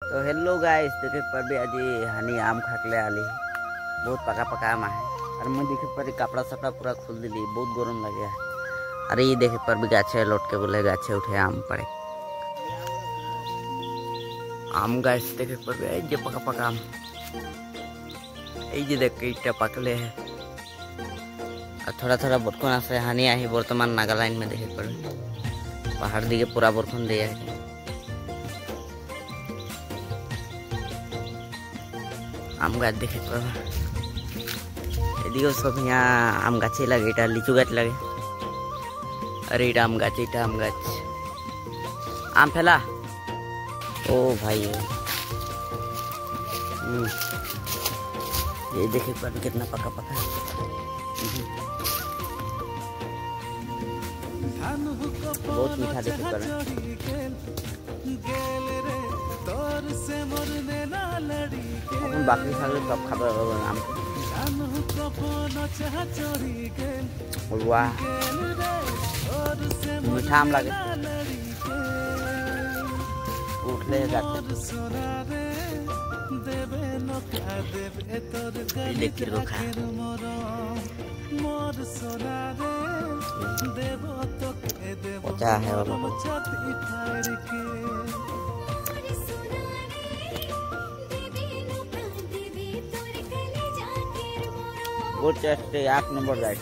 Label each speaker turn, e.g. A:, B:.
A: तो hello guys, देखे पर भी आज हानि आम खाकले आली बहुत पका पका आम है। और मैं देखे पर कपड़ा सपड़ा पूरा खोल दिली, बहुत गरम लगे। अरे ये देखे पर भी गाछे लौट के बोले गाछे उठे आम पड़े आम गाइस देखे पर भी जे पका पका आम ये देख के इट्टा पकले है। और थोड़ा थोड़ा बरखन आसे हानि आही बर्तमान नागालैंड में देखे पर पहाड़ दिखे पूरा बरखन दिया है। आम गाछ देखे एदिके सब यहाँ आम गाछे लगे, इटा लिचू गाछ लगे। अरे इटा आम गाछ, इटा आम गाछ आम फैला ओ भाई। ये देखे पर कितना पका पका बहुत मीठा देखे पर बाकी सारे सब खाते आम वाह मीठा आम लगे उठले पचा है बहुत टेस्टी, 8 नंबर गाइस।